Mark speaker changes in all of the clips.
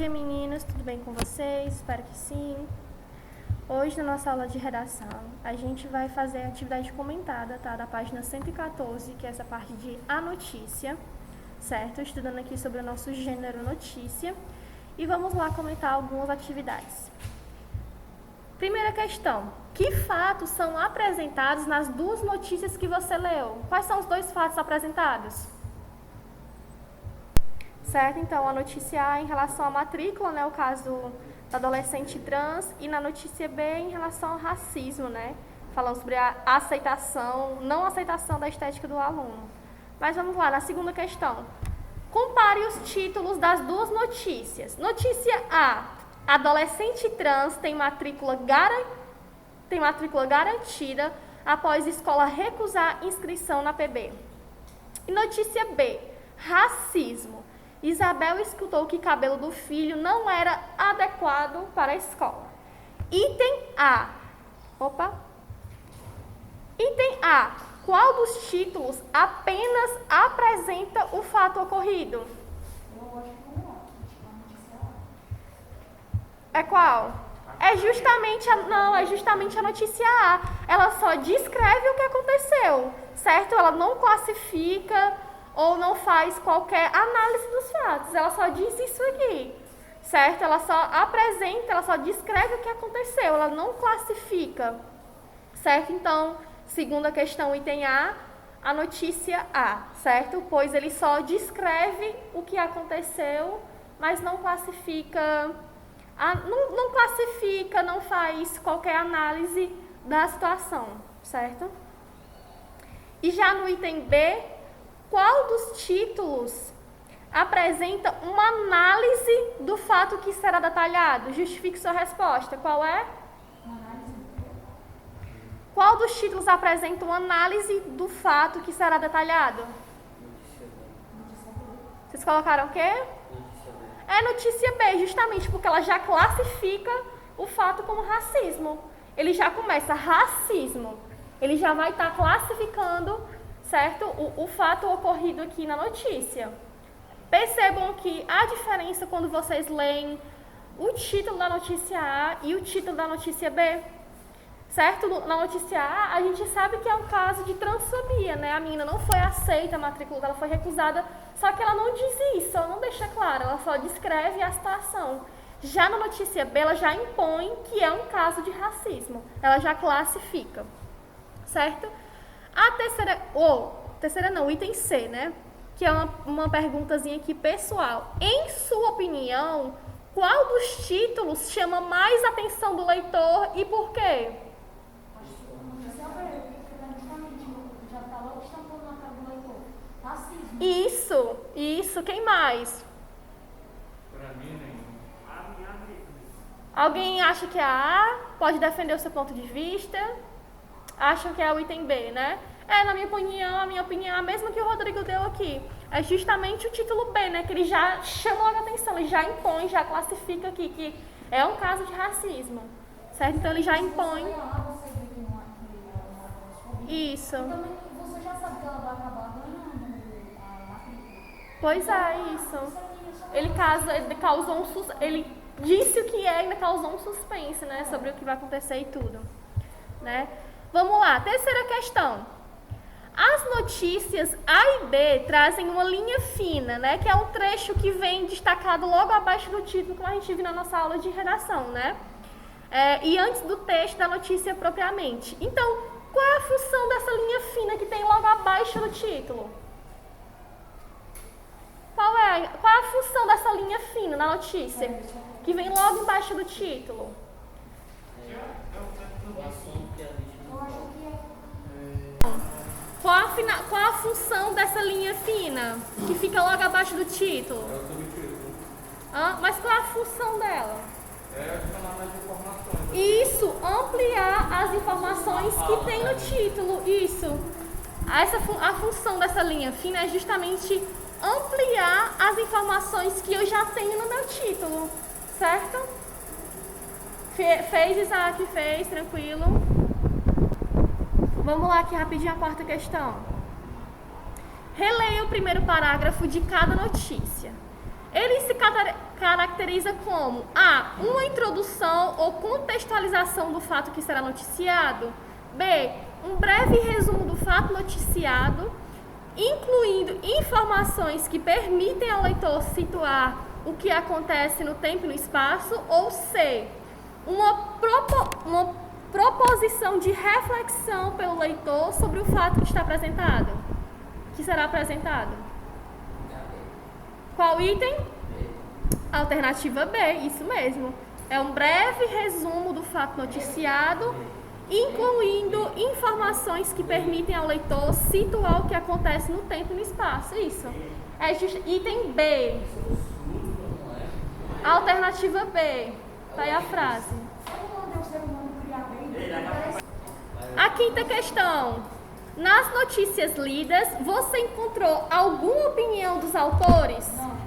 Speaker 1: dia, meninos, tudo bem com vocês? Espero que sim. Hoje, na nossa aula de redação, a gente vai fazer a atividade comentada, tá? Da página 114, que é essa parte de a notícia, certo? Estudando aqui sobre o nosso gênero notícia. E vamos lá comentar algumas atividades. Primeira questão: que fatos são apresentados nas duas notícias que você leu? Quais são os dois fatos apresentados? Certo? Então, a notícia A em relação à matrícula, né? O caso do adolescente trans, e na notícia B em relação ao racismo, né? Falando sobre a aceitação, não aceitação da estética do aluno. Mas vamos lá, na segunda questão. Compare os títulos das duas notícias. Notícia A: adolescente trans tem matrícula garantida após escola recusar inscrição na PB. E notícia B: racismo. Isabel escutou que o cabelo do filho não era adequado para a escola. Item A. Item A. Qual dos títulos apenas apresenta o fato ocorrido? É qual? É justamente a notícia A. Ela só descreve o que aconteceu, certo? Ela não classifica ou não faz qualquer análise dos fatos. Ela só diz isso aqui, certo? Ela só apresenta, ela só descreve o que aconteceu, ela não classifica, certo? Então, segunda questão, item A, a notícia A, certo? Pois ele só descreve o que aconteceu, mas não classifica, não faz qualquer análise da situação, certo? E já no item B, qual dos títulos apresenta uma análise do fato que será detalhado? Justifique sua resposta. Qual é? Qual dos títulos apresenta uma análise do fato que será detalhado? Vocês colocaram o quê? É notícia B, justamente porque ela já classifica o fato como racismo. Ele já começa racismo. Ele já vai estar classificando, certo? O fato ocorrido aqui na notícia. Percebam que a diferença quando vocês leem o título da notícia A e o título da notícia B. Certo? Na notícia A, a gente sabe que é um caso de transfobia, né? A menina não foi aceita, a matrícula dela foi recusada, só que ela não diz isso, ela não deixa claro, ela só descreve a situação. Já na notícia B, ela já impõe que é um caso de racismo, ela já classifica, certo? A o item C, né? Que é uma perguntazinha aqui pessoal. Em sua opinião, qual dos títulos chama mais a atenção do leitor e por quê? Isso, quem mais? Alguém acha que é a A? Pode defender o seu ponto de vista? Acham que é o item B, né? Na minha opinião, a mesma que o Rodrigo deu aqui. É justamente o título B, né? Que ele já chama a atenção, ele já impõe, já classifica aqui que é um caso de racismo, certo? Então ele já impõe. Isso.
Speaker 2: Você já sabe que ela vai acabar ganhando.
Speaker 1: Pois é, isso. Ele disse o que é e ainda causou um suspense, né? Sobre o que vai acontecer e tudo, né? Vamos lá, terceira questão. As notícias A e B trazem uma linha fina, né? Que é um trecho que vem destacado logo abaixo do título, como a gente viu na nossa aula de redação, né? E antes do texto da notícia propriamente. Então, qual é a função dessa linha fina que tem logo abaixo do título? Qual é a função dessa linha fina na notícia? Que vem logo embaixo do título? Qual a função dessa linha fina que fica logo abaixo do título? Mas qual é a função dela? Isso, ampliar as informações que tem no título. Isso. A função dessa linha fina é justamente ampliar as informações que eu já tenho no meu título, certo? Fez, Isaac? Fez, tranquilo. Vamos lá aqui rapidinho a quarta questão. Releia o primeiro parágrafo de cada notícia. Eles se caracteriza como A, uma introdução ou contextualização do fato que será noticiado. B, um breve resumo do fato noticiado, incluindo informações que permitem ao leitor situar o que acontece no tempo e no espaço. Ou C, uma proposição de reflexão pelo leitor sobre o fato que está apresentado, que será apresentado. Qual item? Alternativa B, isso mesmo. É um breve resumo do fato noticiado, incluindo informações que permitem ao leitor situar o que acontece no tempo e no espaço. Isso. É item B. Alternativa B. Tá aí a frase. A quinta questão. Nas notícias lidas, você encontrou alguma opinião dos autores?
Speaker 2: Não.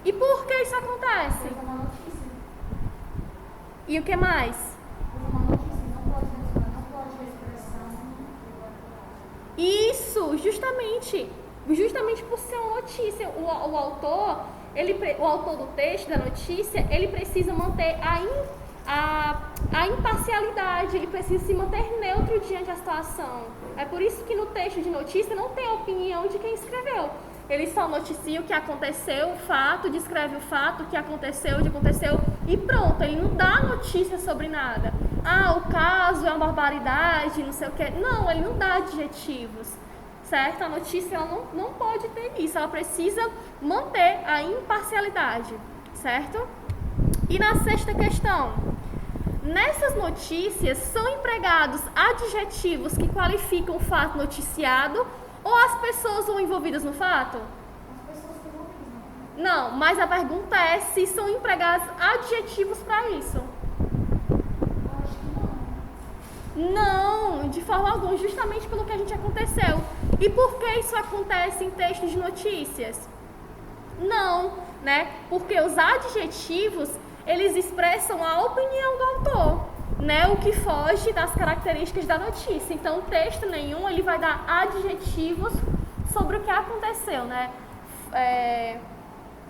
Speaker 1: E por que isso acontece?
Speaker 2: Foi uma notícia.
Speaker 1: E o que mais?
Speaker 2: Foi uma notícia. Não pode expressão.
Speaker 1: Isso, justamente por ser uma notícia. O autor do texto, da notícia, ele precisa manter a imparcialidade, ele precisa se manter neutro diante da situação. É por isso que no texto de notícia não tem a opinião de quem escreveu. Ele só noticia o que aconteceu, o fato, descreve o fato, o que aconteceu, o que aconteceu e pronto. Ele não dá notícia sobre nada. Ah, o caso é uma barbaridade, não sei o quê. Não, ele não dá adjetivos, certo? A notícia ela não pode ter isso, ela precisa manter a imparcialidade, certo? E na sexta questão, nessas notícias são empregados adjetivos que qualificam o fato noticiado ou as pessoas são envolvidas no fato?
Speaker 2: As pessoas que não quisem.
Speaker 1: Não, mas a pergunta é se são empregados adjetivos para isso.
Speaker 2: Eu acho que não.
Speaker 1: Não, de forma alguma, justamente pelo que a gente aconteceu. E por que isso acontece em textos de notícias? Não, né? Porque os adjetivos, eles expressam a opinião do autor, né? O que foge das características da notícia. Então, texto nenhum, ele vai dar adjetivos sobre o que aconteceu, né?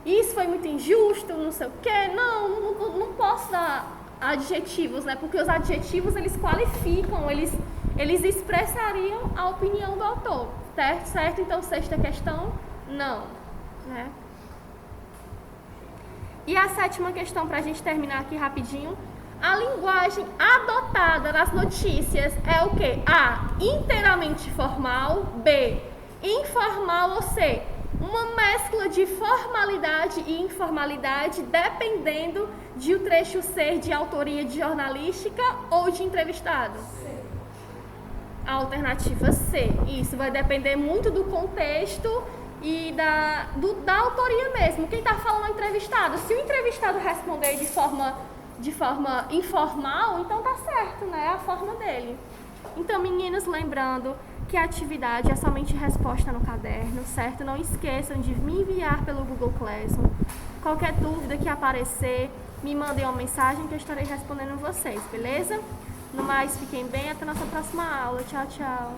Speaker 1: Isso foi muito injusto, não sei o quê. Não posso dar adjetivos, né? Porque os adjetivos, eles qualificam, eles expressariam a opinião do autor, certo? Então, sexta questão, não, né? E a sétima questão, para a gente terminar aqui rapidinho. A linguagem adotada nas notícias é o quê? A, inteiramente formal. B, informal. Ou C, uma mescla de formalidade e informalidade, dependendo de o trecho ser de autoria de jornalística ou de entrevistado.
Speaker 2: C.
Speaker 1: A alternativa C. Isso vai depender muito do contexto e da autoria mesmo. Quem está falando é o entrevistado. Se o entrevistado responder de forma informal, então tá certo, né? É a forma dele. Então, meninos, lembrando que a atividade é somente resposta no caderno, certo? Não esqueçam de me enviar pelo Google Classroom. Qualquer dúvida que aparecer, me mandem uma mensagem que eu estarei respondendo vocês, beleza? No mais, fiquem bem, até a nossa próxima aula. Tchau, tchau.